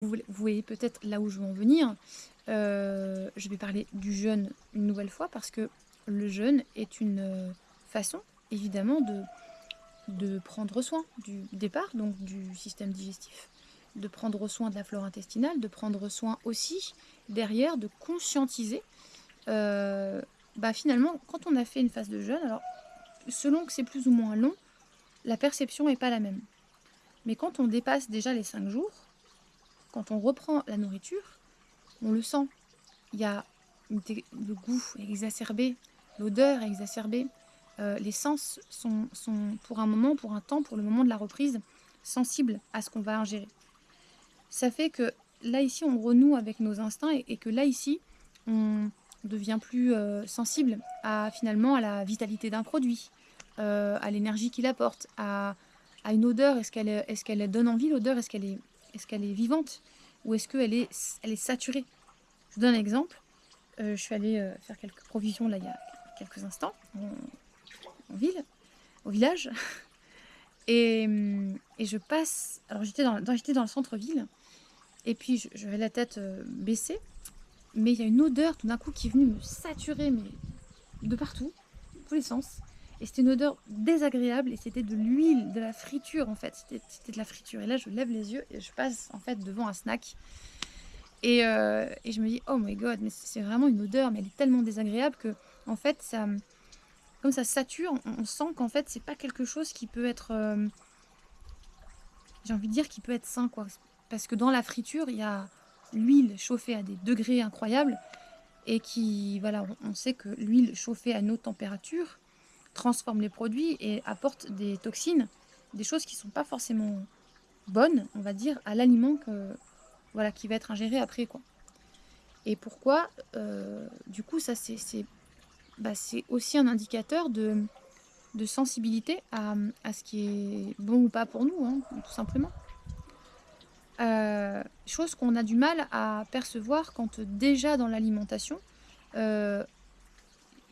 Vous voyez peut-être là où je veux en venir. Je vais parler du jeûne une nouvelle fois parce que le jeûne est une, façon évidemment de prendre soin du départ, donc du système digestif, de prendre soin de la flore intestinale, de prendre soin aussi derrière, de conscientiser, heu, finalement quand on a fait une phase de jeûne, alors selon que c'est plus ou moins long, la perception est pas la même. Mais quand on dépasse déjà les 5 jours, quand on reprend la nourriture, on le sent. Il y a le goût est exacerbé, l'odeur est exacerbée, les sens sont pour un moment, pour un temps, pour le moment de la reprise, sensibles à ce qu'on va ingérer. Ça fait que là, ici, on renoue avec nos instincts et que là, ici, on devient plus, sensible à finalement à la vitalité d'un produit, à l'énergie qu'il apporte, à une odeur. Est-ce qu'elle donne envie l'odeur? Est-ce qu'elle est vivante? Ou est-ce qu'elle est saturée? Je vous donne un exemple. Je suis allée, faire quelques provisions là, il y a quelques instants, en ville, au village et je passe alors j'étais dans le centre-ville et puis j'avais la tête, baissée, mais il y a une odeur tout d'un coup qui est venue me saturer, mais de partout, tous les sens et c'était une odeur désagréable et c'était de l'huile, de la friture en fait, c'était de la friture et là je lève les yeux et je passe en fait devant un snack et je me dis: «Oh my god, mais c'est vraiment une odeur, mais elle est tellement désagréable que en fait ça, comme ça sature, on sent qu'en fait, c'est pas quelque chose qui peut être, j'ai envie de dire qui peut être sain, quoi. Parce que dans la friture, il y a l'huile chauffée à des degrés incroyables et qui voilà, on sait que l'huile chauffée à une haute température transforme les produits et apporte des toxines, des choses qui sont pas forcément bonnes, on va dire, à l'aliment que voilà, qui va être ingéré après, quoi. Et pourquoi? Du coup, ça c'est aussi un indicateur de sensibilité à ce qui est bon ou pas pour nous, hein, tout simplement. Chose qu'on a du mal à percevoir quand, déjà dans l'alimentation, heu,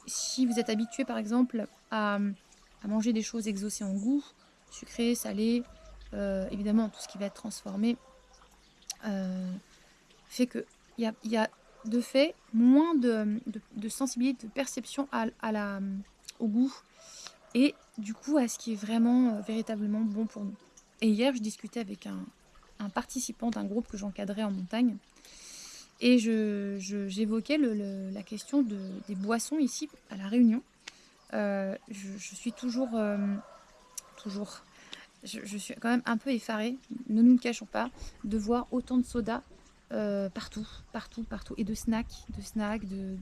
si vous êtes habitué par exemple à manger des choses exaucées en goût, sucré, salé, évidemment tout ce qui va être transformé, heu, fait qu'il y a de fait moins de sensibilité, de perception au goût et du coup, à ce qui est vraiment, véritablement bon pour nous. Et hier, je discutais avec un participant d'un groupe que j'encadrais en montagne et j'évoquais la question des boissons ici à La Réunion. Je suis toujours, toujours je suis quand même un peu effarée, ne nous le cachons pas, de voir autant de sodas, partout, partout, partout et de snacks, de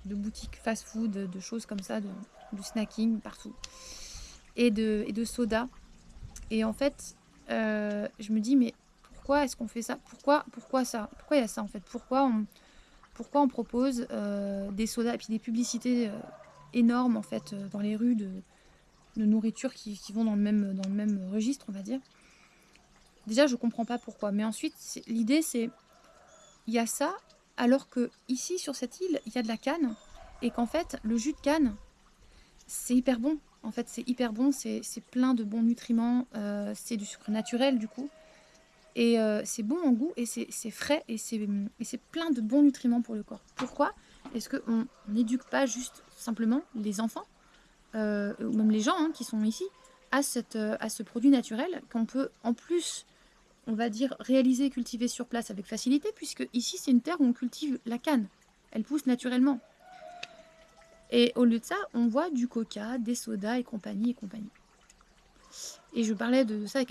boutiques fast-food, de choses comme ça, du snacking partout et de sodas et en fait, je me dis: «Mais pourquoi est-ce qu'on fait ça? Pourquoi ça? Pourquoi il y a ça, en fait? Pourquoi on propose, des sodas et puis des publicités, énormes, en fait, dans les rues de nourriture qui vont dans le même registre, on va dire?» Déjà, je comprends pas pourquoi, mais ensuite, c'est il y a ça, alors que ici sur cette île, il y a de la canne et qu'en fait, le jus de canne, c'est hyper bon. En fait, c'est hyper bon, c'est plein de bons nutriments, c'est du sucre naturel, du coup et c'est bon en goût et c'est frais et c'est plein de bons nutriments pour le corps. Pourquoi est-ce qu'on n'éduque pas juste simplement les enfants, ou même les gens, hein, qui sont ici, à ce produit naturel qu'on peut en plus, on va dire, réaliser et cultiver sur place avec facilité puisque ici c'est une terre où on cultive la canne. Elle pousse naturellement et au lieu de ça, on voit du coca, des sodas et compagnie et compagnie et je parlais de ça avec